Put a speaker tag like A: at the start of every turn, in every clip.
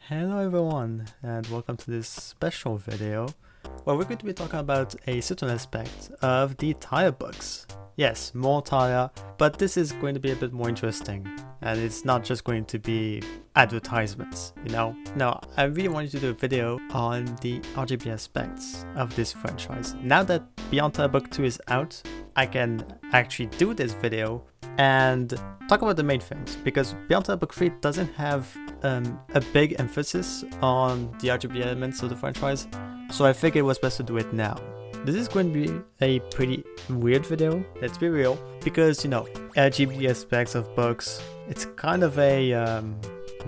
A: Hello everyone, and welcome to this special video where we're going to be talking about a certain aspect of the Tailia books. Yes, more Tailia, but this is going to be a bit more interesting, and it's not just going to be advertisements, you know? No, I really wanted to do a video on the LGBT aspects of this franchise. Now that Beyond Tailia Book 2 is out, I can actually do this video and talk about the main things, because Beyond Tailia Book 3 doesn't have a big emphasis on the LGBT elements of the franchise, so I figured it was best to do it now. This is going to be a pretty weird video, let's be real, because, you know, LGBT aspects of books, it's kind of a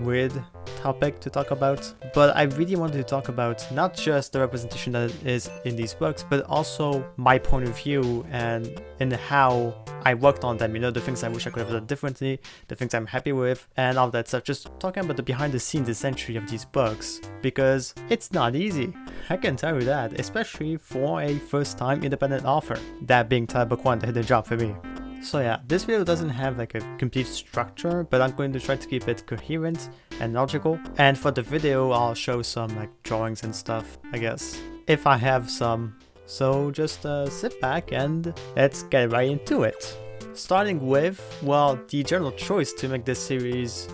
A: weird topic to talk about, but I really wanted to talk about not just the representation that is in these books, but also my point of view and how I worked on them, you know, the things I wish I could have done differently, the things I'm happy with, and all that stuff. Just talking about the behind the scenes essentially of these books, because it's not easy. I can tell you that, especially for a first time independent author, that being Tailia Book 1, the hidden job for me. So yeah, this video doesn't have like a complete structure, but I'm going to try to keep it coherent and logical. And for the video, I'll show some like drawings and stuff, I guess, if I have some. So just sit back and let's get right into it. Starting with, well, the general choice to make this franchise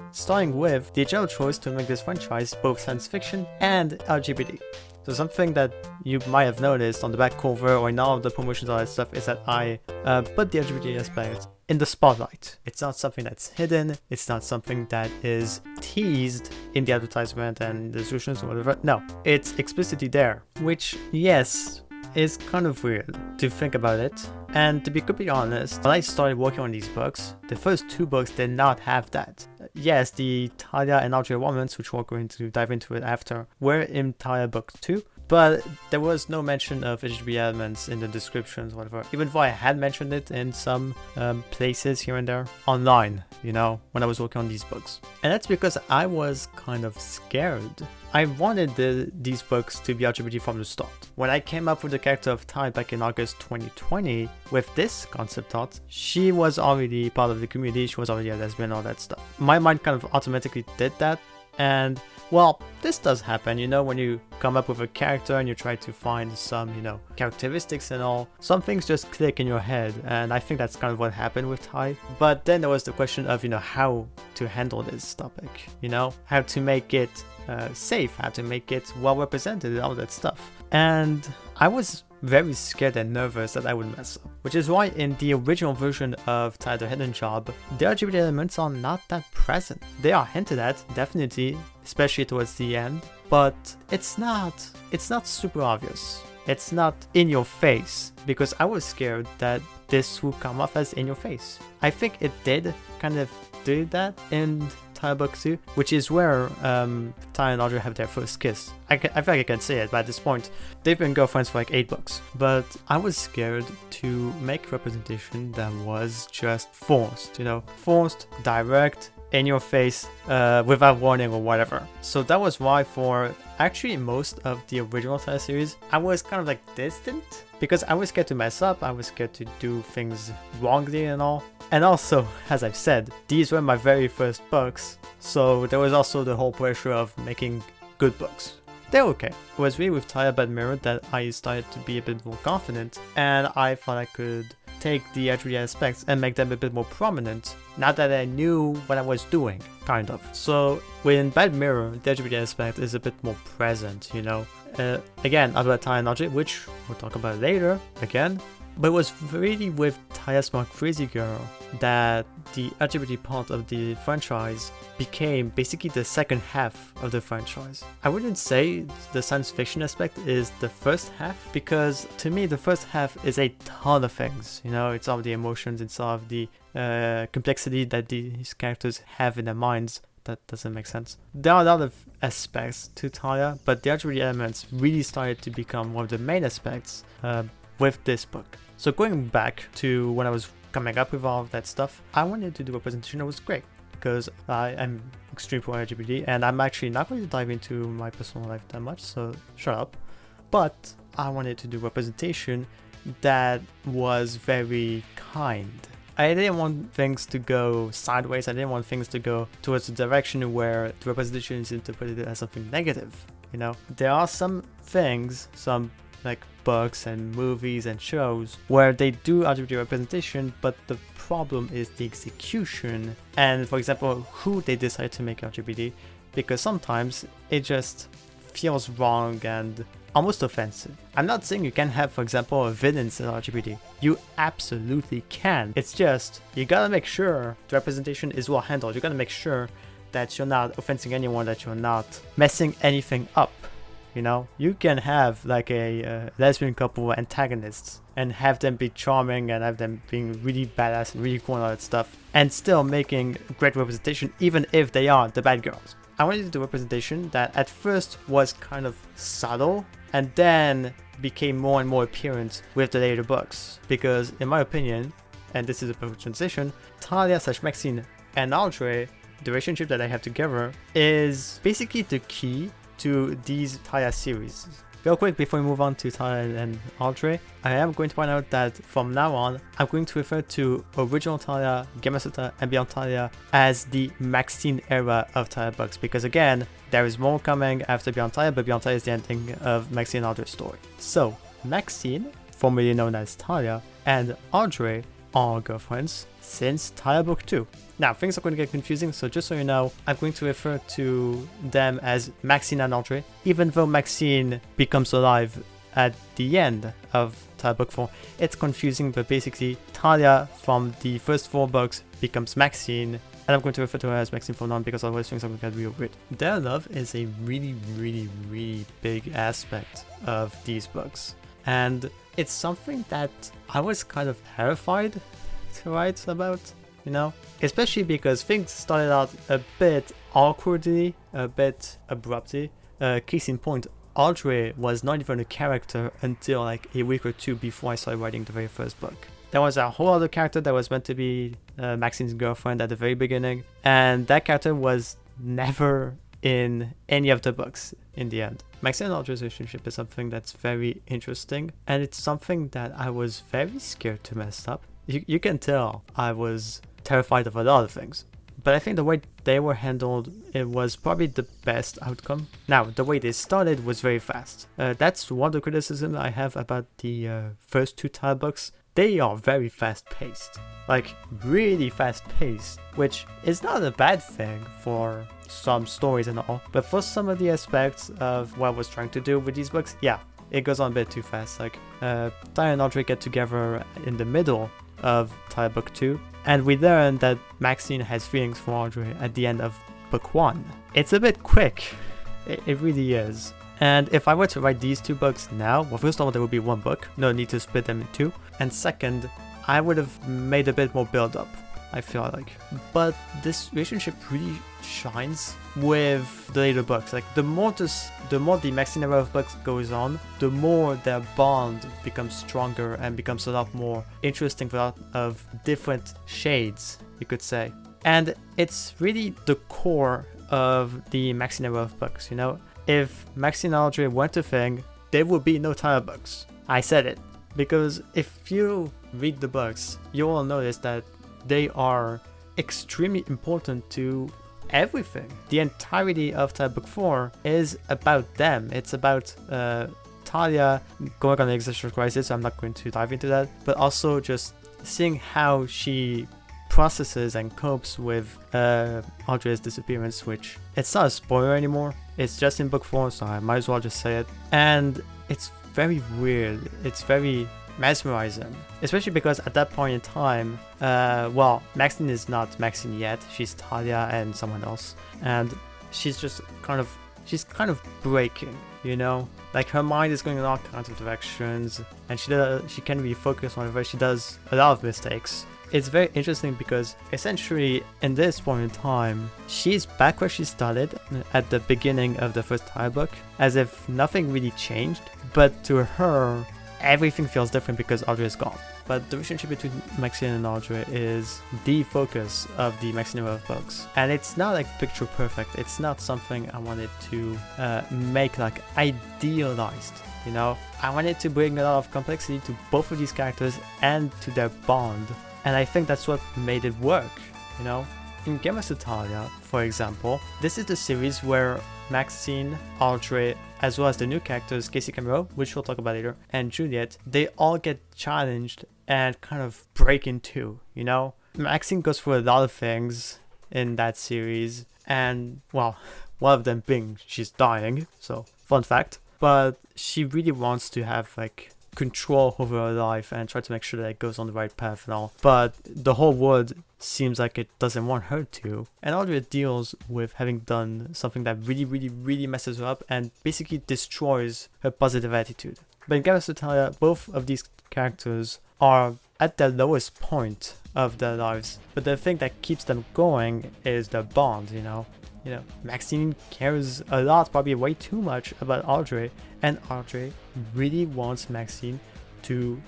A: both science fiction and LGBT. So something that you might have noticed on the back cover or in all of the promotions, all that stuff, is that I put the LGBT aspect in the spotlight. It's not something that's hidden. It's not something that is teased in the advertisement and the descriptions or whatever. No, it's explicitly there, which, yes, is kind of weird to think about it. And to be completely honest, when I started working on these books, the first two books did not have that. Yes, the Tailia and Audrey Romance, which we're going to dive into it after, were in Tailia Book 2, but there was no mention of LGBT elements in the descriptions, whatever, even though I had mentioned it in some places here and there online, you know, when I was working on these books. And that's because I was kind of scared. I wanted these books to be LGBT from the start. When I came up with the character of Tai back in August 2020 with this concept art, she was already part of the community, she was already a lesbian, all that stuff. My mind kind of automatically did that, and well, this does happen, you know, when you come up with a character and you try to find some, you know, characteristics and all, some things just click in your head, and I think that's kind of what happened with Tai. But then there was the question of, you know, how to handle this topic, you know, how to make it safe, how to make it well represented and all that stuff. And I was very scared and nervous that I would mess up, which is why in the original version of Tailia the Hidden Job, the LGBT elements are not that present. They are hinted at, definitely, especially towards the end, but it's not super obvious. It's not in your face, because I was scared that this would come off as in your face. I think it did kind of do that in Tailia Book 2, which is where Tailia and Audrey have their first kiss. I feel like I can say it, but at this point, they've been girlfriends for like 8 books. But I was scared to make representation that was just forced, you know, forced, direct, in your face, without warning or whatever. So that was why for actually most of the original Tailia series, I was kind of like distant, because I was scared to mess up, I was scared to do things wrongly and all. And also, as I've said, these were my very first books, so there was also the whole pressure of making good books. They're okay. It was really with Tailia Bad Mirror that I started to be a bit more confident, and I thought I could take the LGBT aspects and make them a bit more prominent, now that I knew what I was doing, kind of. So with Bad Mirror, the LGBT aspect is a bit more present, you know. Again, about Tailia and Audrey, which we'll talk about later, again. But it was really with Tailia Smart Crazy Girl that the LGBT part of the franchise became basically the second half of the franchise. I wouldn't say the science fiction aspect is the first half, because to me the first half is a ton of things, you know, it's all the emotions, it's all of the complexity that these characters have in their minds. That doesn't make sense. There are a lot of aspects to Tailia, but the LGBT elements really started to become one of the main aspects with this book. So going back to when I was coming up with all of that stuff, I wanted to do a representation that was great, because I am extremely pro LGBT, and I'm actually not going to dive into my personal life that much, so shut up. But I wanted to do representation that was very kind. I didn't want things to go sideways. I didn't want things to go towards the direction where the representation is interpreted as something negative. You know, there are some things, some like books and movies and shows where they do LGBT representation, but the problem is the execution and, for example, who they decide to make LGBT, because sometimes it just feels wrong and almost offensive. I'm not saying you can have, for example, a villain as LGBT. You absolutely can. It's just, you gotta make sure the representation is well handled. You gotta make sure that you're not offending anyone, that you're not messing anything up. You know, you can have like a lesbian couple antagonists and have them be charming and have them being really badass and really cool and all that stuff, and still making great representation even if they are the bad girls. I wanted to do representation that at first was kind of subtle and then became more and more apparent with the later books, because in my opinion, and this is a perfect transition, Tailia/Maxine and Audrey, the relationship that they have together, is basically the key to these Tailia series. Real quick, before we move on to Tailia and Audrey, I am going to point out that from now on, I'm going to refer to original Tailia, Gamasutra, and Beyond Tailia as the Maxine Era of Tailia Books, because again, there is more coming after Beyond Tailia, but Beyond Tailia is the ending of Maxine and Audrey's story. So, Maxine, formerly known as Tailia, and Audrey are girlfriends since Tailia Book 2. Now, things are going to get confusing, so just so you know, I'm going to refer to them as Maxine and Audrey, even though Maxine becomes alive at the end of Tailia Book 4. It's confusing, but basically, Tailia from the first 4 books becomes Maxine, and I'm going to refer to her as Maxine from now on because otherwise things are going to get real weird. Their love is a really, really, really big aspect of these books, and it's something that I was kind of terrified to write about, you know, especially because things started out a bit awkwardly, a bit abruptly. Case in point, Audrey was not even a character until like a week or 2 before I started writing the very first book. There was a whole other character that was meant to be Maxine's girlfriend at the very beginning, and that character was never in any of the books in the end. Maxine and Audrey's relationship is something that's very interesting, and it's something that I was very scared to mess up. You can tell I was terrified of a lot of things, but I think the way they were handled, it was probably the best outcome. Now, the way they started was very fast. That's one of the criticisms I have about the first 2 Tailia books. They are very fast-paced, like really fast-paced, which is not a bad thing for some stories and all, but for some of the aspects of what I was trying to do with these books, yeah, it goes on a bit too fast. Like, Tailia and Audrey get together in the middle of Tailia Book 2, and we learn that Maxine has feelings for Audrey at the end of Book 1. It's a bit quick, it really is. And if I were to write these 2 books now, well, first of all, there would be 1 book, no need to split them in 2, and second, I would have made a bit more build-up, I feel like. But this relationship really shines with the later books. Like, the more the Maxine Era of books goes on, the more their bond becomes stronger and becomes a lot more interesting with a lot of different shades, you could say. And it's really the core of the Maxine Era of books, you know? If Maxine and Audrey weren't a thing, there would be no Tailia books. I said it. Because if you read the books, you will notice that they are extremely important to everything. The entirety of Tailia Book 4 is about them. It's about Tailia going on an existential crisis. I'm not going to dive into that, but also just seeing how she processes and copes with Audrey's disappearance, which it's not a spoiler anymore. It's just in Book 4, so I might as well just say it. And it's very weird. It's very mesmerizing, especially because at that point in time, well, Maxine is not Maxine yet. She's Tailia and someone else, and she's kind of breaking, you know, like her mind is going in all kinds of directions, and she can't really focus on it. She does a lot of mistakes. It's very interesting because essentially in this point in time, she's back where she started at the beginning of the first Tailia book, as if nothing really changed, but to her, everything feels different because Audrey is gone. But the relationship between Maxine and Audrey is the focus of the Maxine Era books. And it's not like picture perfect. It's not something I wanted to make like idealized, you know? I wanted to bring a lot of complexity to both of these characters and to their bond. And I think that's what made it work, you know? In Queerness, Tailia, for example, this is the series where Maxine, Audrey, as well as the new characters Kasey, Camero, which we'll talk about later, and Juliet, they all get challenged and kind of break in two, you know? Maxine goes through a lot of things in that series, and, well, one of them being she's dying, so fun fact. But she really wants to have, like, control over her life and try to make sure that it goes on the right path and all. But the whole world seems like it doesn't want her to. And Audrey deals with having done something that really messes her up and basically destroys her positive attitude. But in Queerness, Tailia, both of these characters are at the lowest point of their lives. But the thing that keeps them going is their bond, you know. Maxine cares a lot, probably way too much, about Audrey, and Audrey really wants Maxine to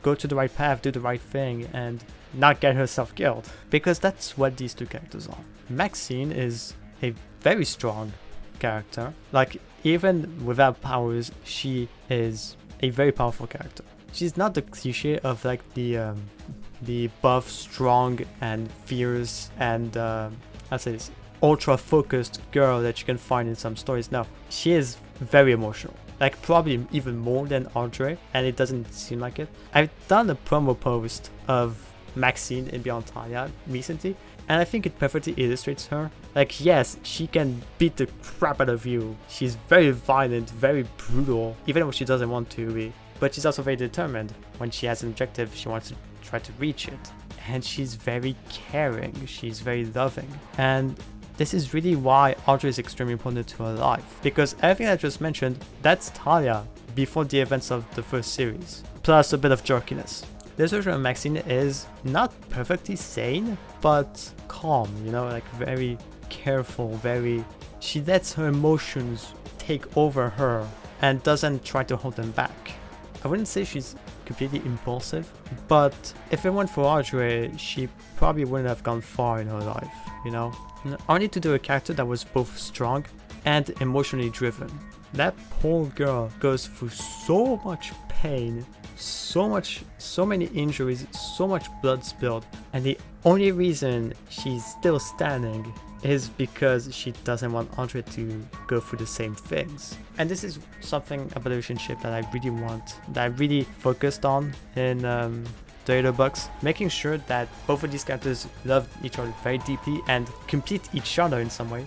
A: go to the right path, do the right thing, and not get herself killed. Because that's what these two characters are. Maxine is a very strong character. Like, even without powers, she is a very powerful character. She's not the cliche of like the buff, strong, and fierce, and I'll say this, ultra-focused girl that you can find in some stories. No, she is very emotional. Like, probably even more than Audrey, and it doesn't seem like it. I've done a promo post of Maxine in Beyond Tailia recently, and I think it perfectly illustrates her. Like, yes, she can beat the crap out of you. She's very violent, very brutal, even when she doesn't want to be. But she's also very determined. When she has an objective, she wants to try to reach it. And she's very caring. She's very loving. And this is really why Audrey is extremely important to her life. Because everything I just mentioned, that's Tailia before the events of the first series. Plus a bit of jerkiness. This version of Maxine is not perfectly sane, but calm, you know, like very careful, she lets her emotions take over her and doesn't try to hold them back. I wouldn't say she's completely impulsive, but if it weren't for Audrey, she probably wouldn't have gone far in her life, you know? I need to do a character that was both strong and emotionally driven. That poor girl goes through so much pain, so many injuries, so much blood spilled, and the only reason she's still standing is because she doesn't want Audrey to go through the same things. And this is something about the relationship that I really focused on in Tailia Books, making sure that both of these characters love each other very deeply and complete each other in some way,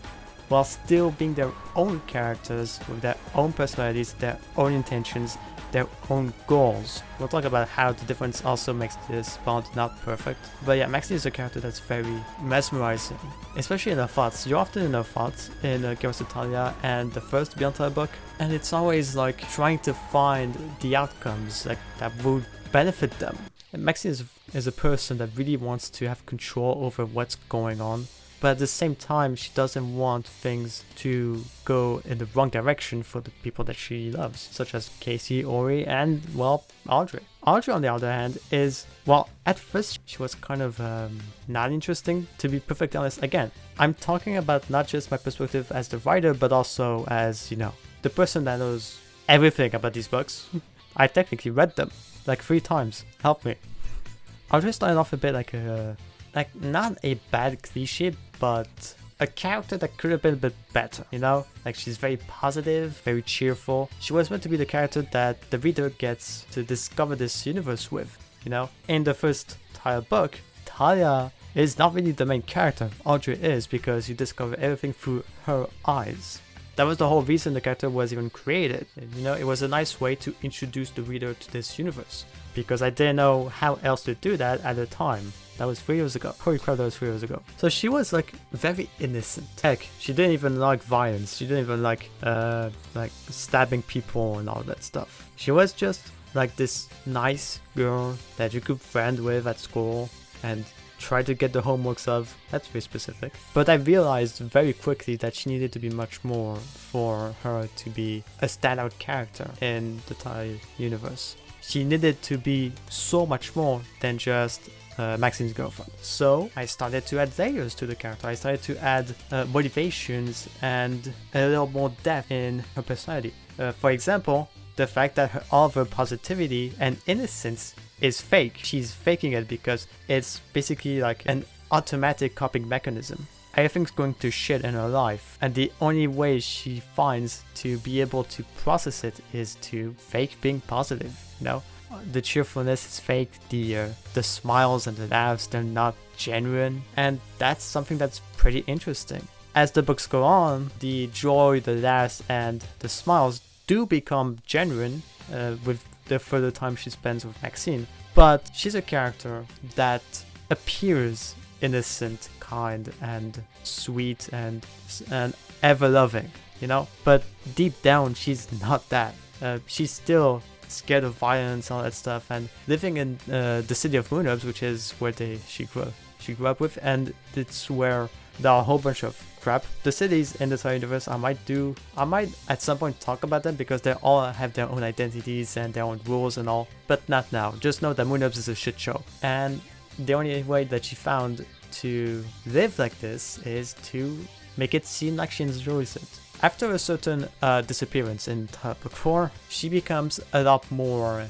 A: while still being their own characters with their own personalities, their own intentions, their own goals. We'll talk about how the difference also makes this bond not perfect. But yeah, Maxine is a character that's very mesmerizing, especially in her thoughts. You're often in her thoughts in Queerness, Tailia and the first Beyond Tailia book, and it's always like trying to find the outcomes like that would benefit them. And Maxine is a person that really wants to have control over what's going on, but at the same time, she doesn't want things to go in the wrong direction for the people that she loves, such as Kasey, Audrey, and, well, Audrey. Audrey, on the other hand, is, well, at first she was kind of not interesting, to be perfectly honest. Again, I'm talking about not just my perspective as the writer, but also as, you know, the person that knows everything about these books. I technically read them like 3 times. Help me. Audrey started off a bit like not a bad cliche, but a character that could have been a bit better, you know? Like, she's very positive, very cheerful. She was meant to be the character that the reader gets to discover this universe with, you know? In the first Tailia book, Tailia is not really the main character. Audrey is, because you discover everything through her eyes. That was the whole reason the character was even created. You know, it was a nice way to introduce the reader to this universe, because I didn't know how else to do that at the time. That was 3 years ago. Holy crap, that was 3 years ago. So she was like very innocent. Heck, she didn't even like violence. She didn't even like stabbing people and all that stuff. She was just like this nice girl that you could friend with at school and try to get the homeworks of. That's very specific. But I realized very quickly that she needed to be much more for her to be a standout character in the Tailia universe. She needed to be so much more than just Maxine's girlfriend. So I started to add layers to the character. I started to add motivations and a little more depth in her personality. For example, the fact that all of her positivity and innocence is fake. She's faking it because it's basically like an automatic coping mechanism. Everything's going to shit in her life, and the only way she finds to be able to process it is to fake being positive, you know? The cheerfulness is fake, the smiles and the laughs, they're not genuine, and that's something that's pretty interesting. As the books go on, the joy, the laughs, and the smiles do become genuine with the further time she spends with Maxine, but she's a character that appears innocent, kind, and sweet, and ever-loving, you know? But deep down, she's not that. She's still scared of violence and all that stuff, and living in the city of Moonherbs, which is where she grew up with, and it's where there are a whole bunch of crap. The cities in the Tailia universe, I might at some point talk about them because they all have their own identities and their own rules and all, but not now. Just know that Moonherbs is a shit show, and the only way that she found to live like this is to make it seem like she enjoys it. After a certain disappearance in book 4, she becomes a lot more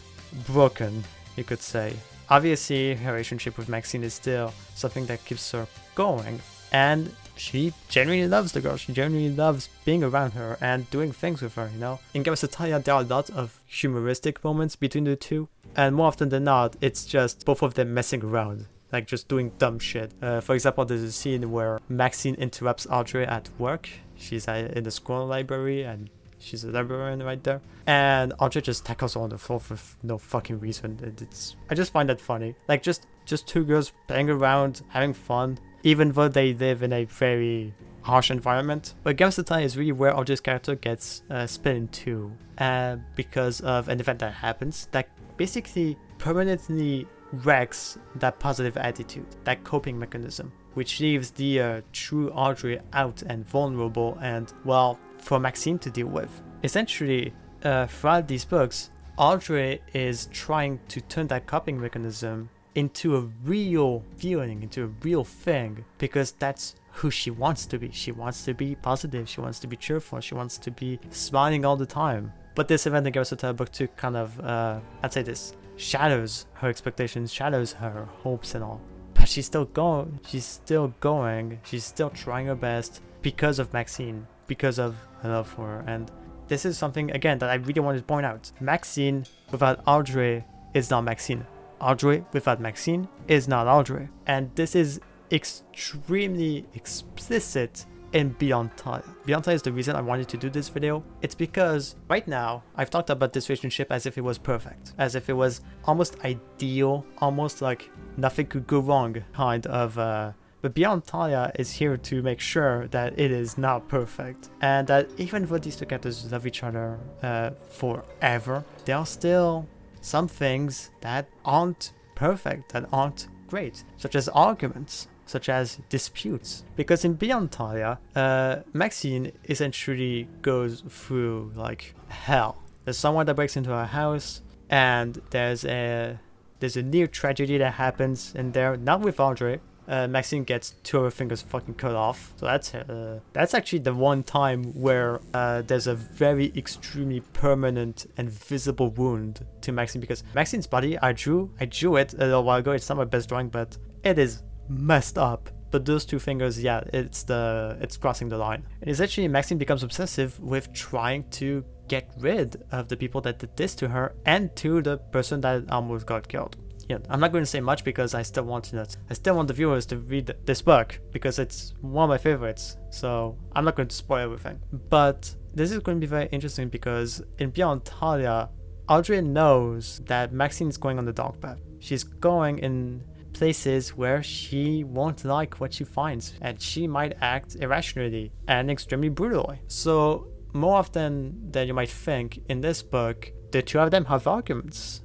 A: broken, you could say. Obviously, her relationship with Maxine is still something that keeps her going, and she genuinely loves the girl. She genuinely loves being around her and doing things with her, you know? In Camero Tailia, there are a lot of humoristic moments between the two, and more often than not, it's just both of them messing around, like just doing dumb shit. For example, there's a scene where Maxine interrupts Audrey at work. She's in the school library, and she's a librarian right there, and Audrey just tackles her on the floor for no fucking reason. I just find that funny. Like, just two girls playing around, having fun, even though they live in a very harsh environment. But Camero Tailia is really where Audrey's character gets split in two, because of an event that happens that basically permanently wrecks that positive attitude, that coping mechanism, which leaves the true Audrey out and vulnerable and, well, for Maxine to deal with. Essentially, throughout these books, Audrey is trying to turn that coping mechanism into a real feeling, into a real thing, because that's who she wants to be. She wants to be positive, she wants to be cheerful, she wants to be smiling all the time. But this event in Camero Tailia book 2 kind of, I'd say this, shadows her expectations, shadows her hopes and all. But she's still going, she's still trying her best because of Maxine, because of her love for her. And this is something, again, that I really wanted to point out. Maxine without Audrey is not Maxine. Audrey without Maxine is not Audrey. And this is extremely explicit in Beyond Tailia. Beyond Tailia is the reason I wanted to do this video. It's because right now I've talked about this relationship as if it was perfect, as if it was almost ideal, almost like nothing could go wrong kind of, but Beyond Tailia is here to make sure that it is not perfect, and that even though these two characters love each other forever, there are still some things that aren't perfect, that aren't great, such as arguments, such as disputes. Because in Beyond Tailia, Maxine essentially goes through like hell. There's someone that breaks into her house, and there's a near tragedy that happens in there, not with Audrey. Maxine gets 2 of her fingers fucking cut off. So that's actually the one time where there's a very extremely permanent and visible wound to Maxine, because Maxine's body, I drew it a little while ago. It's not my best drawing, but it is messed up. But those 2 fingers, yeah, it's crossing the line. And essentially Maxine becomes obsessive with trying to get rid of the people that did this to her and to the person that almost got killed. Yeah, I'm not going to say much because I still want the viewers to read this book because it's one of my favorites. So I'm not going to spoil everything. But this is going to be very interesting because in Beyond Tailia, Audrey knows that Maxine is going on the dark path. She's going in places where she won't like what she finds, and she might act irrationally and extremely brutally. So more often than you might think, in this book, the 2 of them have arguments.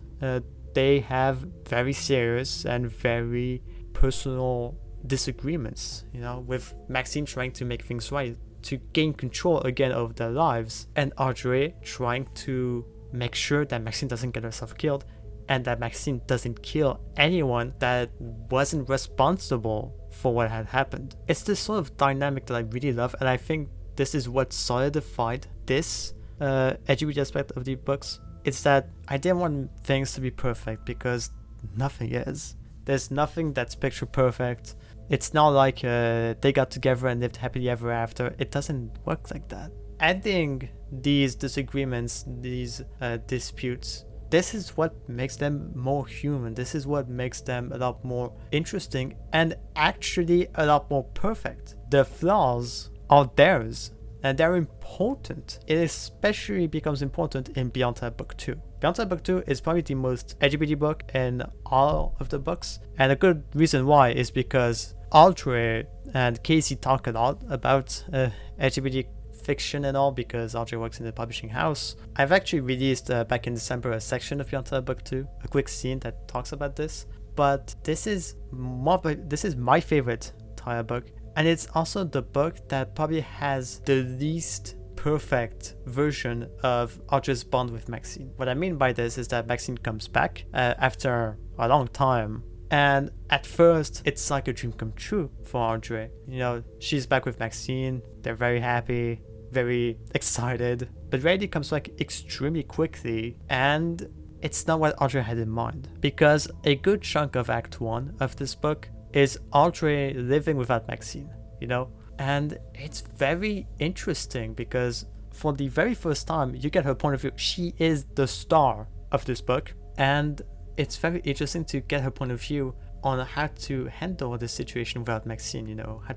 A: They have very serious and very personal disagreements, you know, with Maxine trying to make things right, to gain control again of their lives, and Audrey trying to make sure that Maxine doesn't get herself killed, and that Maxine doesn't kill anyone that wasn't responsible for what had happened. It's this sort of dynamic that I really love, and I think this is what solidified this LGBT aspect of the books it's that I didn't want things to be perfect because nothing is. There's nothing that's picture perfect. It's not like they got together and lived happily ever after. It doesn't work like that. Adding these disagreements, these disputes, this is what makes them more human. This is what makes them a lot more interesting and actually a lot more perfect. The flaws are theirs and they're important. It especially becomes important in Beyond That Book 2. Beyond That Book 2 is probably the most LGBT book in all of the books, and a good reason why is because Audrey and Kasey talk a lot about LGBT fiction and all, because Audrey works in the publishing house. I've actually released back in December a section of Beyond That Book 2, a quick scene that talks about this, but this is my favorite Tailia book, and it's also the book that probably has the least perfect version of Audrey's bond with Maxine. What I mean by this is that Maxine comes back after a long time, and at first it's like a dream come true for Audrey. You know, she's back with Maxine, they're very happy, very excited, but reality comes back extremely quickly, and it's not what Audrey had in mind, because a good chunk of Act 1 of this book is Audrey living without Maxine, you know? And it's very interesting because for the very first time you get her point of view. She is the star of this book, and it's very interesting to get her point of view on how to handle the situation without Maxine, you know, how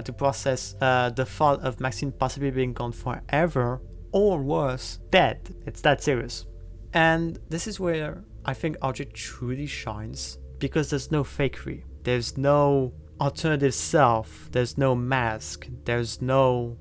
A: to process the thought of Maxine possibly being gone forever, or worse, dead. It's that serious. And this is where I think Audrey truly shines, because there's no fakery, there's no alternative self, there's no mask, there's no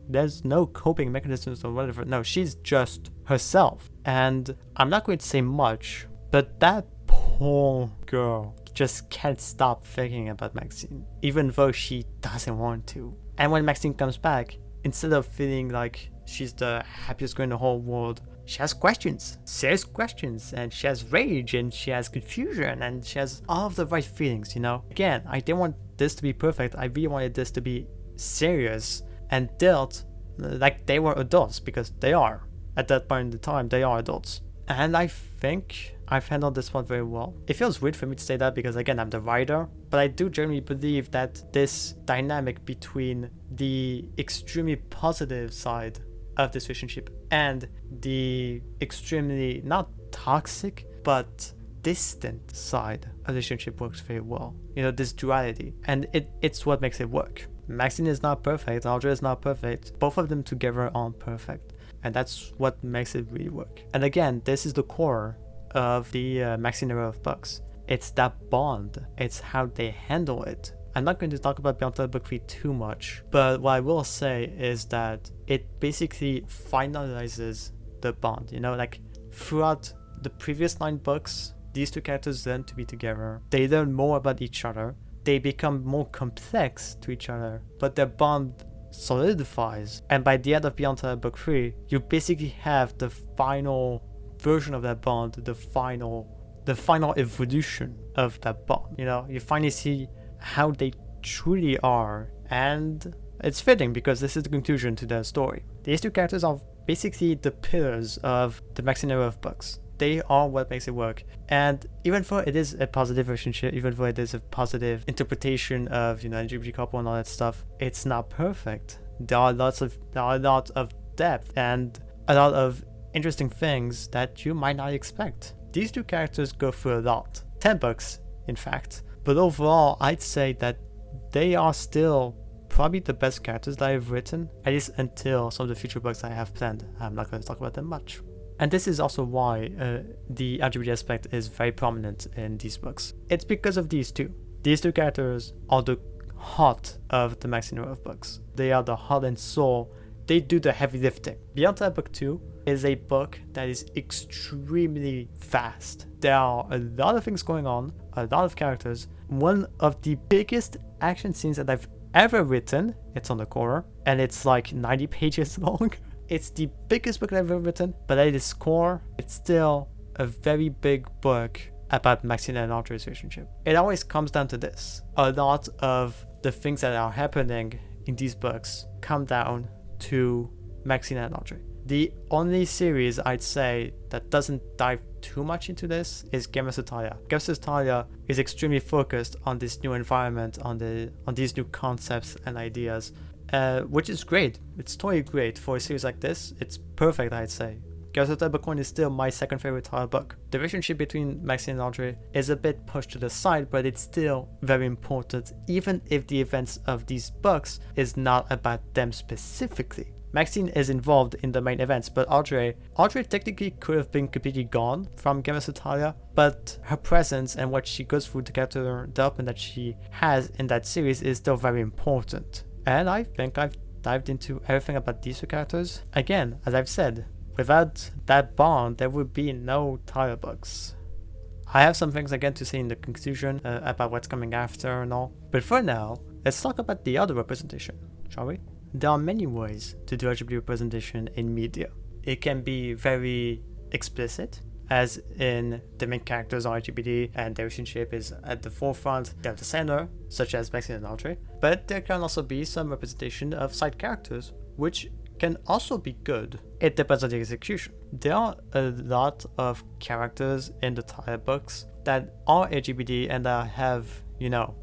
A: coping mechanisms or whatever. No, she's just herself. And I'm not going to say much, but that poor girl just can't stop thinking about Maxine, even though she doesn't want to. And when Maxine comes back, instead of feeling like she's the happiest girl in the whole world, she has questions, serious questions, and she has rage, and she has confusion, and she has all of the right feelings, you know? Again, I didn't want this to be perfect. I really wanted this to be serious and dealt like they were adults, because they are. At that point in the time, they are adults. And I think I've handled this one very well. It feels weird for me to say that because, again, I'm the writer, but I do generally believe that this dynamic between the extremely positive side of this relationship and the extremely not toxic but distant side of the relationship works very well. You know, this duality, and it's what makes it work. Maxine is not perfect, Audrey is not perfect, both of them together aren't perfect, and that's what makes it really work. And again, this is the core of the Maxine Era of books. It's that bond, it's how they handle it. I'm not going to talk about Beyond That Book 3 too much, but what I will say is that it basically finalizes the bond. You know, like throughout the previous 9 books, these two characters learn to be together. They learn more about each other. They become more complex to each other, but their bond solidifies. And by the end of Beyond That Book 3, you basically have the final version of that bond, the final evolution of that bond. You know, you finally see how they truly are, and it's fitting because this is the conclusion to their story. These two characters are basically the pillars of the Maxine Era of books. They are what makes it work. And even though it is a positive relationship, even though it is a positive interpretation of, you know, LGBT couple and all that stuff, it's not perfect. There are a lot of depth and a lot of interesting things that you might not expect. These two characters go through a lot. 10 books, in fact. But overall, I'd say that they are still probably the best characters that I've written, at least until some of the future books I have planned. I'm not going to talk about them much. And this is also why the LGBT aspect is very prominent in these books. It's because of these two. These two characters are the heart of the Maxine Era of books. They are the heart and soul. They do the heavy lifting. Beyond That Book 2 is a book that is extremely fast. There are a lot of things going on, a lot of characters. One of the biggest action scenes that I've ever written, it's on the cover, and it's like 90 pages long. It's the biggest book I've ever written, but at its core, it's still a very big book about Maxine and Audrey's relationship. It always comes down to this. A lot of the things that are happening in these books come down to Maxine and Audrey. The only series I'd say that doesn't dive too much into this is Game of Tailia. Game of Tailia is extremely focused on this new environment, on these new concepts and ideas, which is great. It's totally great for a series like this. It's perfect, I'd say. Game of Book 1 is still my second favorite Tailia book. The relationship between Maxine and Audrey is a bit pushed to the side, but it's still very important, even if the events of these books is not about them specifically. Maxine is involved in the main events, but Audrey technically could have been completely gone from Game of Tailia, but her presence and what she goes through, the character development that she has in that series is still very important. And I think I've dived into everything about these two characters. Again, as I've said, without that bond, there would be no Tailia books. I have some things again to say in the conclusion about what's coming after and all. But for now, let's talk about the other representation, shall we? There are many ways to do LGBT representation in media. It can be very explicit, as in the main characters are LGBT and their relationship is at the forefront, they're the center, such as Maxine and Audrey. But there can also be some representation of side characters, which can also be good. It depends on the execution. There are a lot of characters in the Tailia books that are LGBT and that have,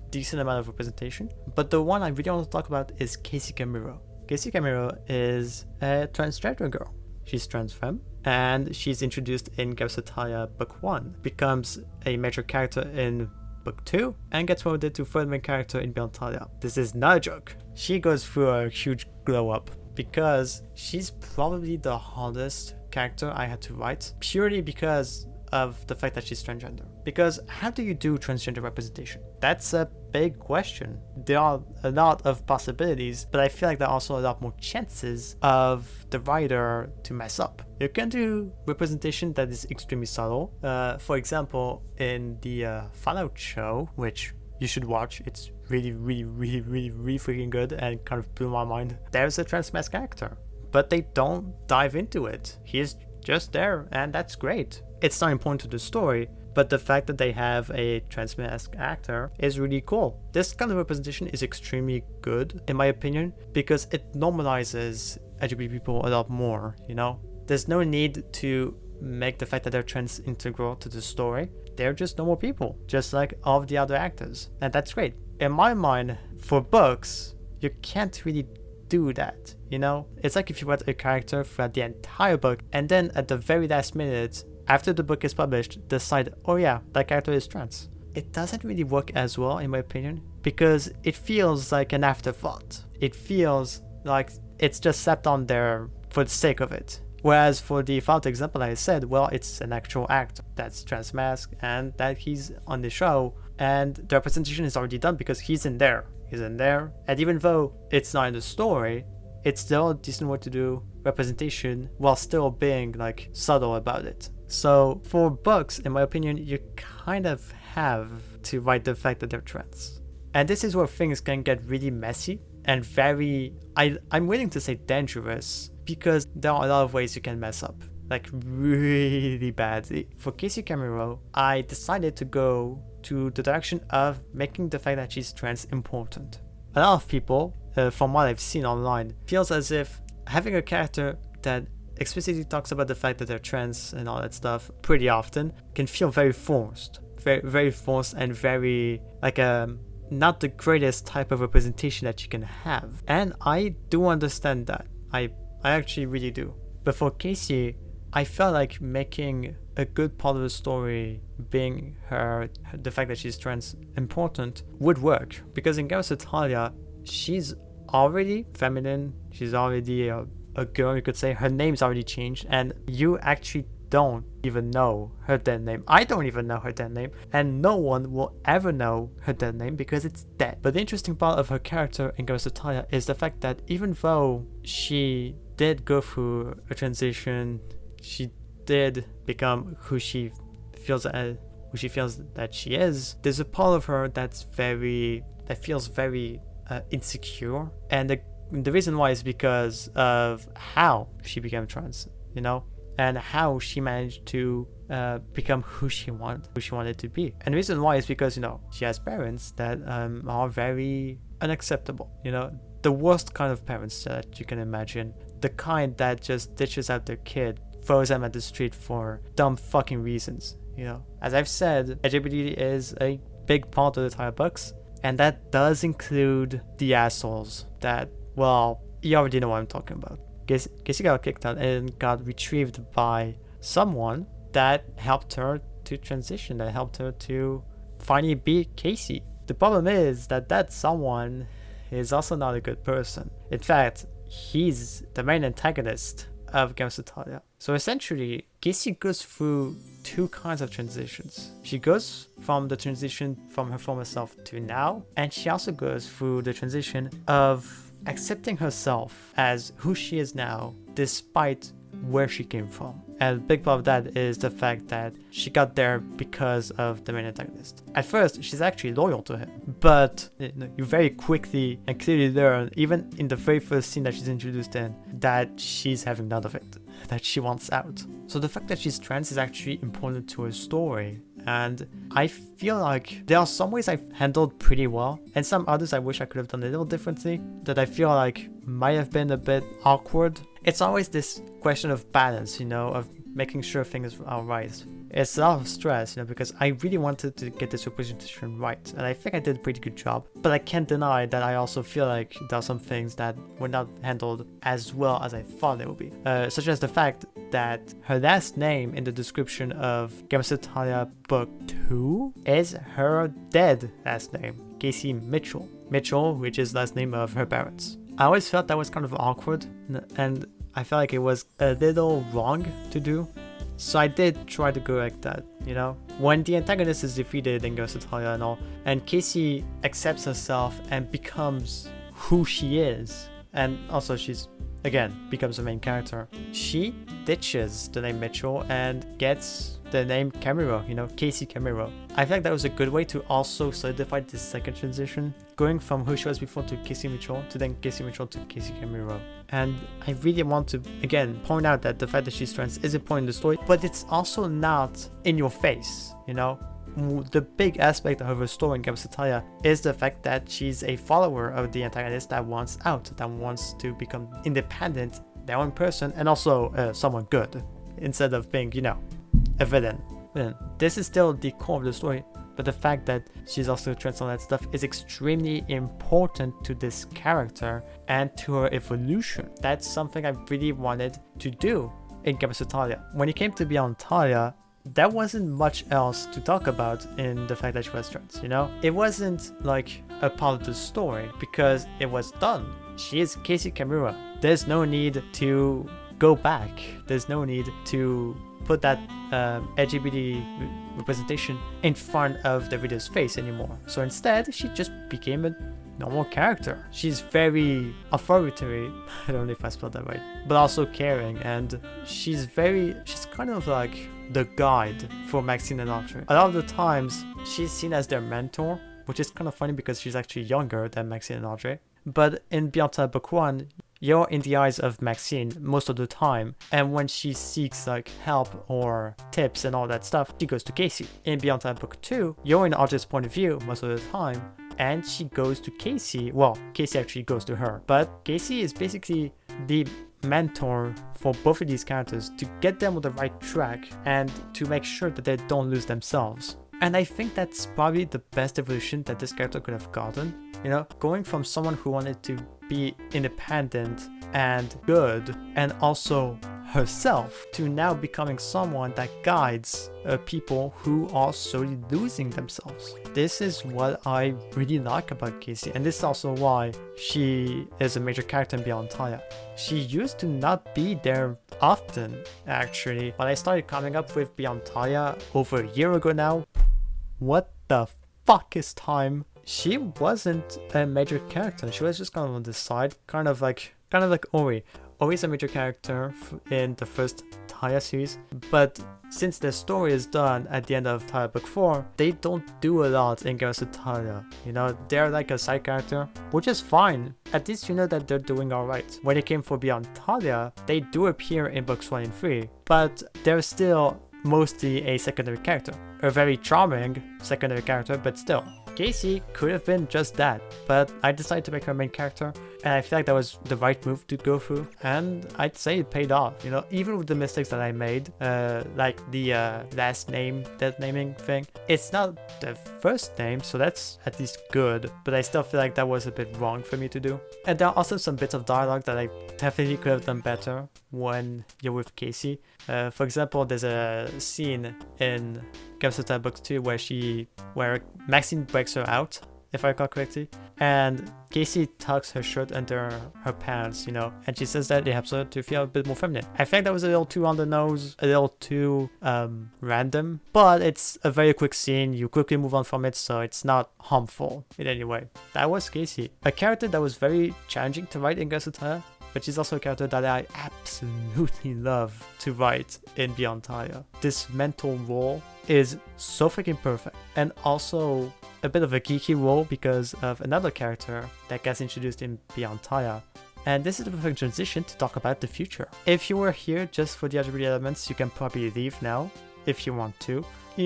A: decent amount of representation. But the one I really want to talk about is Kasey Camero. Kasey Camero is a transgender girl. She's trans femme, and she's introduced in Game of Tailia Book 1, becomes a major character in Book 2, and gets promoted to third main character in Beyond Tailia. This is not a joke. She goes through a huge glow up because she's probably the hardest character I had to write, purely because of the fact that she's transgender. Because how do you do transgender representation? That's a big question. There are a lot of possibilities, but I feel like there are also a lot more chances of the writer to mess up. You can do representation that is extremely subtle. For example, in the Fallout show, which you should watch, it's really freaking good and kind of blew my mind. There's a trans mask character, but they don't dive into it. He's just there, and that's great. It's not important to the story, but the fact that they have a trans mask actor is really cool. This kind of representation is extremely good, in my opinion, because it normalizes LGBT people a lot more, There's no need to make the fact that they're trans integral to the story. They're just normal people, just like all of the other actors, and that's great. In my mind, for books, you can't really do that, It's like if you write a character throughout the entire book, and then at the very last minute, after the book is published, decide, oh yeah, that character is trans. It doesn't really work as well, in my opinion, because it feels like an afterthought. It feels like it's just slapped on there for the sake of it. Whereas for the Fallout example I said, well, it's an actual actor that's trans mask and that he's on the show, and the representation is already done because he's in there. And even though it's not in the story, it's still a decent way to do representation while still being subtle about it. So for books, in my opinion, you kind of have to write the fact that they're trans. And this is where things can get really messy and very, I'm willing to say dangerous, because there are a lot of ways you can mess up, really badly. For Kasey Camero, I decided to go to the direction of making the fact that she's trans important. A lot of people, from what I've seen online, feels as if having a character that explicitly talks about the fact that they're trans and all that stuff pretty often can feel very forced, very forced, and very not the greatest type of representation that you can have. And I do understand that. I actually really do. But for Kasey, I felt like making a good part of the story being the fact that she's trans important would work, because in Game of Tailia, she's already feminine, she's already a girl, you could say. Her name's already changed, and you actually don't even know her dead name. I don't even know her dead name, and no one will ever know her dead name because it's dead. But the interesting part of her character in Game of Tailia is the fact that even though she did go through a transition, she did become who she feels that she is, there's a part of her that feels very insecure, and the reason why is because of how she became trans, and how she managed to become who she wanted to be. And the reason why is because she has parents that are very unacceptable, the worst kind of parents that you can imagine. the kind that just ditches out their kid, throws them at the street for dumb fucking reasons, you know. As I've said, LGBT is a big part of the Tailia Books, and that does include the assholes that, well, you already know what I'm talking about. Kasey got kicked out and got retrieved by someone that helped her to transition, that helped her to finally be Kasey. The problem is that someone is also not a good person. In fact, he's the main antagonist of Games of Tailia. So essentially, Kasey goes through two kinds of transitions. She goes from the transition from her former self to now, and she also goes through the transition of accepting herself as who she is now, despite where she came from. And a big part of that is the fact that she got there because of the main antagonist. At first, she's actually loyal to him, but you very quickly and clearly learn, even in the very first scene that she's introduced in, that she's having none of it, that she wants out. So the fact that she's trans is actually important to her story, and I feel like there are some ways I've handled pretty well, and some others I wish I could have done a little differently, that I feel like might have been a bit awkward. It's always this question of balance, you know, of making sure things are right. It's a lot of stress, you know, because I really wanted to get this representation right, and I think I did a pretty good job. But I can't deny that I also feel like there are some things that were not handled as well as I thought they would be. Such as the fact that her last name in the description of Games of Tailia Book 2 is her dead last name, Kasey Mitchell. Mitchell, which is the last name of her parents. I always felt that was kind of awkward, and I felt like it was a little wrong to do. So I did try to correct that, you know. When the antagonist is defeated in Ghost of Tailia and all, and Kasey accepts herself and becomes who she is, and also she's, again, becomes the main character, she ditches the name Mitchell and gets the name Camero, you know, Kasey Camero. I feel like that was a good way to also solidify this second transition, going from who she was before to Kasey Mitchell to then Kasey Mitchell to Kasey Camero. And I really want to, again, point out that the fact that she's trans is important in the story, but it's also not in your face, you know? The big aspect of her story in Games of Tailia is the fact that she's a follower of the antagonist that wants out, that wants to become independent, their own person, and also someone good, instead of being, you know, a villain. This is still the core of the story, but the fact that she's also trans and all that stuff is extremely important to this character and to her evolution. That's something I really wanted to do in Games of Tailia. When it came to Beyond Tailia, there wasn't much else to talk about in the fact that she was trans, you know? It wasn't like a part of the story because it was done. She is Kasey Camero. There's no need to go back. There's no need to put that LGBT representation in front of the reader's face anymore. So instead, she just became a normal character. She's very authoritative, I don't know if I spelled that right, but also caring, and she's kind of like the guide for Maxine and Audrey. A lot of the times, she's seen as their mentor, which is kind of funny because she's actually younger than Maxine and Audrey. But in Beyond Tailia Book 1, you're in the eyes of Maxine most of the time, and when she seeks like help or tips and all that stuff, she goes to Kasey. In Beyond Tailia Book 2, you're in Audrey's point of view most of the time, and she goes to Kasey. Well, Kasey actually goes to her, but Kasey is basically the mentor for both of these characters to get them on the right track and to make sure that they don't lose themselves. And I think that's probably the best evolution that this character could have gotten. You know, going from someone who wanted to be independent and good and also herself to now becoming someone that guides people who are slowly losing themselves. This is what I really like about Kasey, and this is also why she is a major character in Beyond Tailia. She used to not be there often, actually. When I started coming up with Beyond Tailia over a year ago now, what the fuck is time? She wasn't a major character. She was just kind of on the side, kind of like Audrey. Audrey's a major character in the first Tailia series, but since their story is done at the end of Tailia Book 4, they don't do a lot in Games of Tailia. You know, they're like a side character, which is fine. At least you know that they're doing alright. When it came for Beyond Tailia, they do appear in Books 1 and 3, but they're still mostly a secondary character. A very charming secondary character, but still. Kasey could have been just that, but I decided to make her main character, And I feel like that was the right move to go through, and I'd say it paid off, you know, even with the mistakes that I made, like the last name, dead naming thing. It's not the first name, so that's at least good, but I still feel like that was a bit wrong for me to do. And there are also some bits of dialogue that I definitely could have done better when you're with Kasey. For example, there's a scene in Tailia Books 2 where Maxine breaks her out, if I recall correctly, and Kasey tucks her shirt under her pants, you know, and she says that it helps her to feel a bit more feminine. I think that was a little too on the nose, a little too random, but it's a very quick scene. You quickly move on from it, so it's not harmful in any way. That was Kasey, a character that was very challenging to write in Tailia, but she's also a character that I absolutely love to write in Beyond Tailia. This mental role is so freaking perfect, and also a bit of a geeky role because of another character that gets introduced in Beyond Tailia. And this is the perfect transition to talk about the future. If you were here just for the LGBT elements, you can probably leave now if you want to.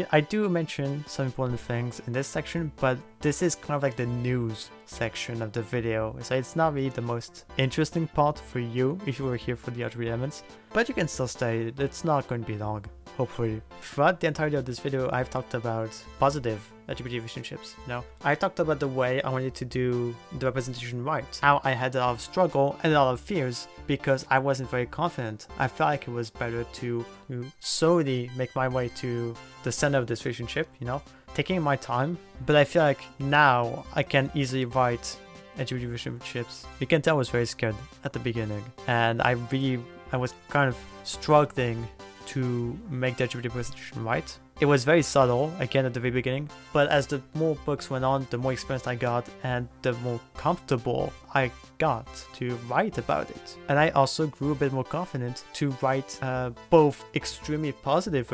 A: I do mention some important things in this section, but this is kind of like the news section of the video, so it's not really the most interesting part for you if you were here for the LGBT elements, but you can still stay. It's not going to be long, hopefully. Throughout the entirety of this video, I've talked about positive LGBT relationships, you know. I talked about the way I wanted to do the representation right, how I had a lot of struggle and a lot of fears because I wasn't very confident. I felt like it was better to slowly make my way to the center of this relationship, you know, taking my time. But I feel like now I can easily write LGBT relationships. You can tell I was very scared at the beginning, and I was kind of struggling to make the LGBT representation right. It was very subtle, again, at the very beginning, but as the more books went on, the more experience I got and the more comfortable I got to write about it. And I also grew a bit more confident to write both extremely positive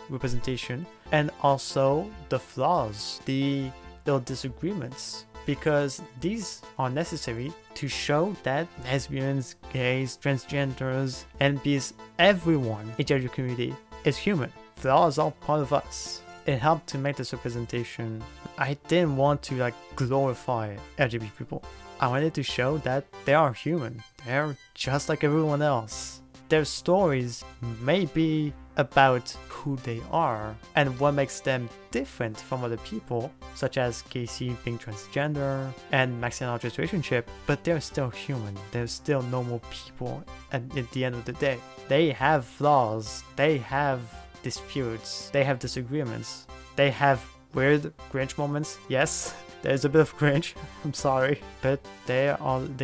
A: representation and also the flaws, the little disagreements, because these are necessary to show that lesbians, gays, transgenders, NBs, everyone in the LGBT community is human. Flaws are part of us. It helped to make this representation. I didn't want to like glorify LGBT people. I wanted to show that they are human. They're just like everyone else. Their stories may be about who they are and what makes them different from other people, such as Kasey being transgender and Maxine and Audrey's relationship, but they're still human. They're still normal people, and at the end of the day, they have flaws, they have disputes, they have disagreements, they have weird cringe moments. Yes, there's a bit of cringe, I'm sorry, but they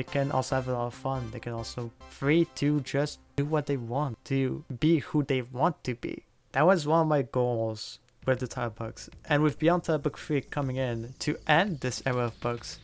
A: can also have a lot of fun. They can also free to just do what they want, to be who they want to be. That was one of my goals with the Tailia books, and with Beyond Tailia Book 3 coming in to end this era of books,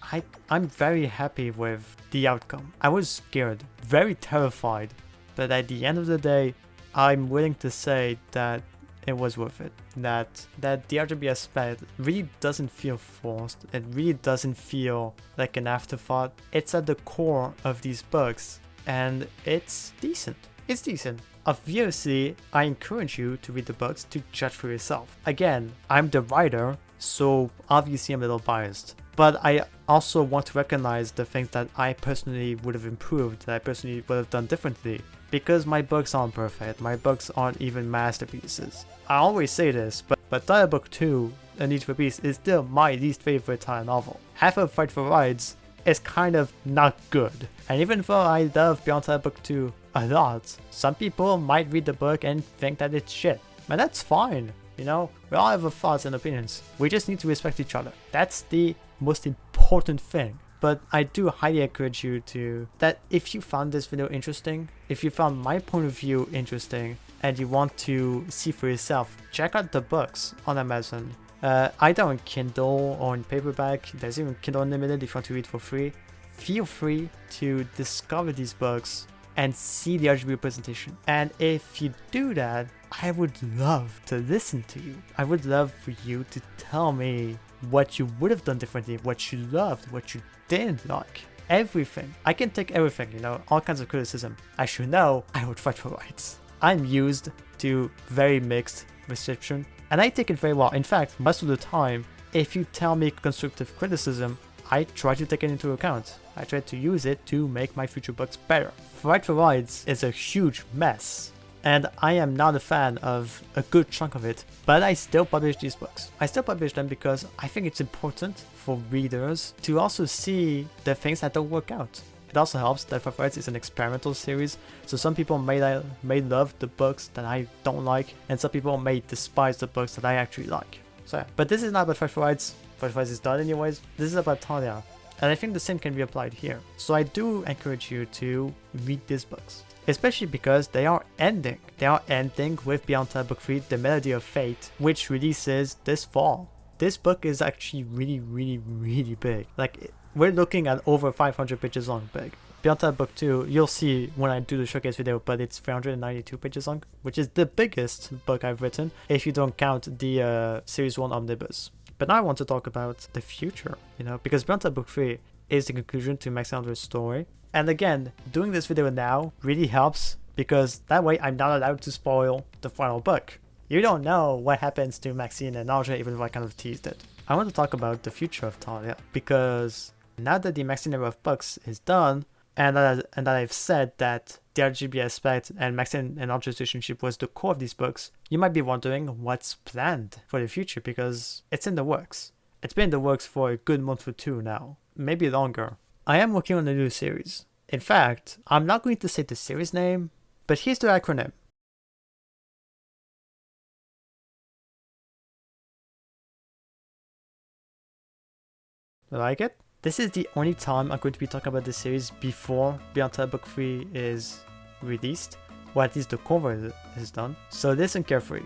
A: I'm very happy with the outcome. I was scared, very terrified, but at the end of the day, I'm willing to say that it was worth it. That the RGB aspect really doesn't feel forced. It really doesn't feel like an afterthought. It's at the core of these books, and it's decent. It's decent. Obviously, I encourage you to read the books to judge for yourself. Again, I'm the writer, so obviously I'm a little biased. But I also want to recognize the things that I personally would have improved, that I personally would have done differently. Because my books aren't perfect, my books aren't even masterpieces. I always say this, but Tailia Book 2, A Need for Peace, is still my least favorite Tailia novel. Half of Fight for Rights is kind of not good. And even though I love Beyond Tailia Book 2 a lot, some people might read the book and think that it's shit. And that's fine, you know? We all have our thoughts and opinions. We just need to respect each other. That's the most important thing. But I do highly encourage you that if you found this video interesting, if you found my point of view interesting, and you want to see for yourself, check out the books on Amazon. Either on Kindle or on paperback. There's even Kindle Unlimited if you want to read for free. Feel free to discover these books and see the RGB representation. And if you do that, I would love to listen to you. I would love for you to tell me what you would have done differently, what you loved, what you didn't like. Everything. I can take everything, you know, all kinds of criticism. As you know, I would fight for rights. I'm used to very mixed reception, and I take it very well. In fact, most of the time, if you tell me constructive criticism, I try to take it into account. I try to use it to make my future books better. Fight for Rights is a huge mess, and I am not a fan of a good chunk of it, but I still publish these books. I still publish them because I think it's important for readers to also see the things that don't work out. It also helps that Fight for Rights is an experimental series, so some people may love the books that I don't like, and some people may despise the books that I actually like. So yeah, but this is not about Fight for Rights. Fight for Rights is done anyways. This is about Tailia, and I think the same can be applied here. So I do encourage you to read these books, especially because they are ending. They are ending with Beyond Tailia Book 3, The Melody of Fate, which releases this fall. This book is actually really big. Like, we're looking at over 500 pages long big. Beyond Tailia Book 2, you'll see when I do the showcase video, but it's 392 pages long, which is the biggest book I've written, if you don't count the Series 1 Omnibus. But now I want to talk about the future, because Beyond Tailia Book 3 is the conclusion to Maxine Era's story. And again, doing this video now really helps, because that way I'm not allowed to spoil the final book. You don't know what happens to Maxine and Audrey, even if I kind of teased it. I want to talk about the future of Tailia, because now that the Maxine Era of books is done, and that I've said that the LGBT aspect and Maxine and Audrey's relationship was the core of these books, you might be wondering what's planned for the future, because it's in the works. It's been in the works for a good month or two now, maybe longer. I am working on a new series. In fact, I'm not going to say the series name, but here's the acronym. Like it? This is the only time I'm going to be talking about this series before Beyond Tailia Book 3 is released, or at least the cover is done, so listen carefully.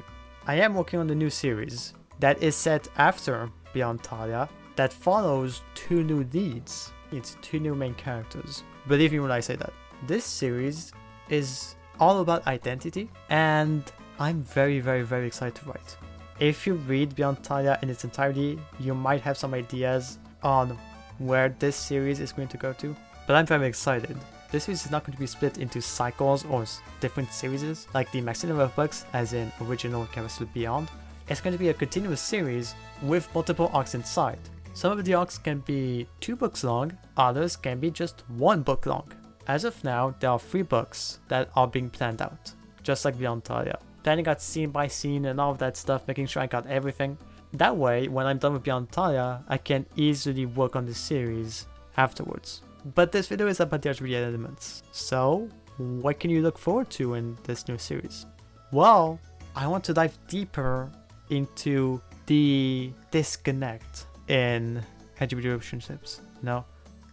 A: I am working on a new series that is set after Beyond Tailia that follows two new leads. It's two new main characters. Believe me when I say that. This series is all about identity, and I'm very excited to write. If you read Beyond Tailia in its entirety, you might have some ideas on where this series is going to go to, but I'm very excited. This series is not going to be split into cycles or different series like the Maxine Era of books, as in original Camero Beyond. It's going to be a continuous series with multiple arcs inside. Some of the arcs can be 2 books long, others can be just 1 book long. As of now, there are 3 books that are being planned out, just like Beyond Tailia. Planning out scene by scene and all of that stuff, making sure I got everything. That way, when I'm done with Beyond Tailia, I can easily work on the series afterwards. But this video is about the LGBT elements, so what can you look forward to in this new series? Well, I want to dive deeper into the disconnect in LGBT relationships,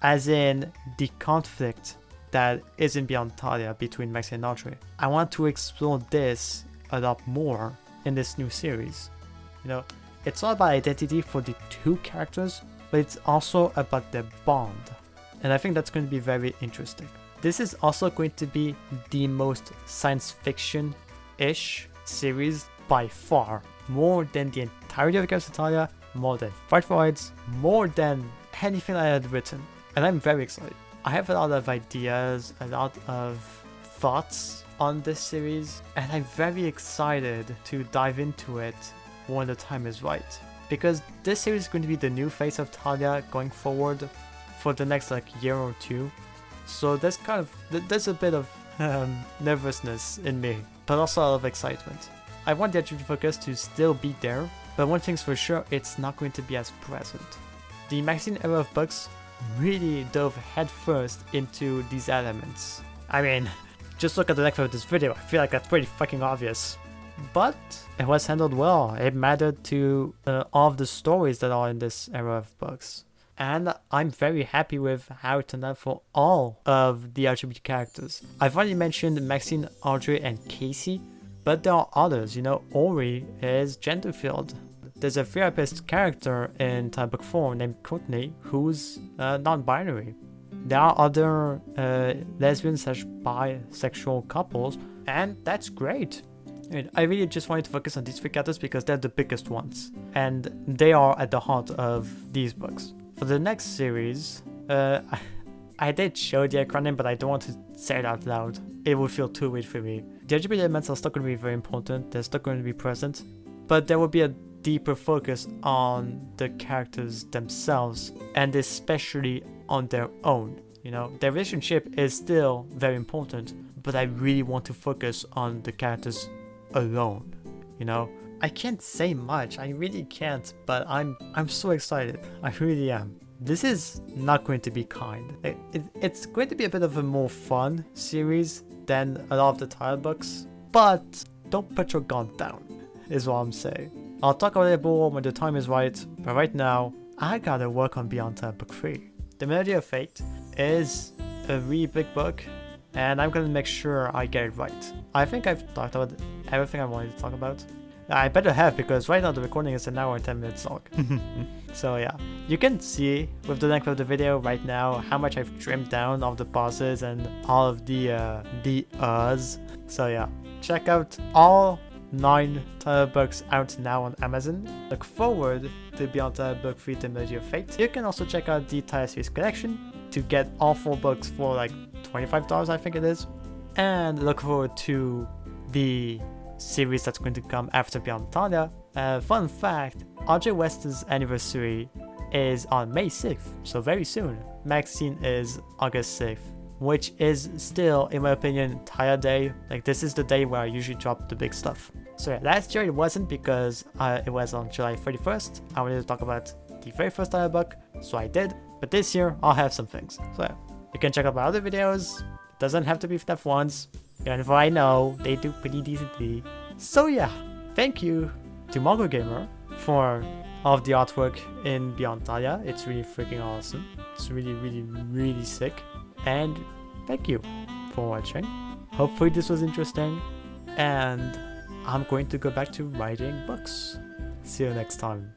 A: as in the conflict that is in Beyond Tailia between Maxine and Audrey. I want to explore this a lot more in this new series. It's all about identity for the 2 characters, but it's also about their bond. And I think that's going to be very interesting. This is also going to be the most science fiction-ish series by far. More than the entirety of Tailia, more than Fight for Rights, more than anything I had written. And I'm very excited. I have a lot of ideas, a lot of thoughts on this series, and I'm very excited to dive into it when the time is right, because this series is going to be the new face of Tailia going forward for the next year or 2. So there's a bit of nervousness in me, but also a lot of excitement. I want the LGBT focus to still be there, but one thing's for sure, it's not going to be as present. The Maxine Era of books really dove headfirst into these elements. I mean, just look at the length of this video, I feel like that's pretty fucking obvious. But it was handled well. It mattered to all of the stories that are in this era of books. And I'm very happy with how it turned out for all of the LGBT characters. I've already mentioned Maxine, Audrey, and Kasey, but there are others. Audrey is gender filled. There's a therapist character in Tailia Book 4 named Courtney who's non-binary. There are other lesbian/bisexual couples, and that's great. I really just wanted to focus on these 3 characters because they're the biggest ones, and they are at the heart of these books. For the next series, I did show the acronym, but I don't want to say it out loud. It would feel too weird for me. The LGBT elements are still going to be very important, they're still going to be present, but there will be a deeper focus on the characters themselves, and especially on their own. You know, their relationship is still very important, but I really want to focus on the characters alone. You know, I can't say much, I really can't, but I'm so excited. I really am. This is not going to be kind. It's going to be a bit of a more fun series than a lot of the Tailia books, but don't put your guard down, is what I'm saying. I'll talk about it more when the time is right, but right now, I gotta work on Beyond Tailia Book 3. The Melody of Fate is a really big book, and I'm gonna make sure I get it right. I think I've talked about everything I wanted to talk about. I better have, because right now the recording is an hour and 10 minutes long. So yeah, you can see with the length of the video right now how much I've trimmed down all the pauses and all of the uhs. So yeah, check out all 9 Tailia books out now on Amazon. Look forward to Beyond Tailia Book 3, The Melody of Fate. You can also check out the Tailia series collection to get all 4 books for like $25, I think it is. And look forward to the series that's going to come after Beyond Tailia. Fun fact, Audrey West's anniversary is on May 6th, so very soon. Maxine is August 6th, which is still, in my opinion, Tailia Day. Like, this is the day where I usually drop the big stuff. So yeah, last year it wasn't, because it was on July 31st. I wanted to talk about the very first Tailia book, so I did. But this year, I'll have some things. So yeah, you can check out my other videos. It doesn't have to be FNAF ones. And if I know, they do pretty decently. So yeah, thank you to Mongo Gamer for all of the artwork in Beyond Tailia. It's really freaking awesome. It's really, really, really sick. And thank you for watching. Hopefully this was interesting. And I'm going to go back to writing books. See you next time.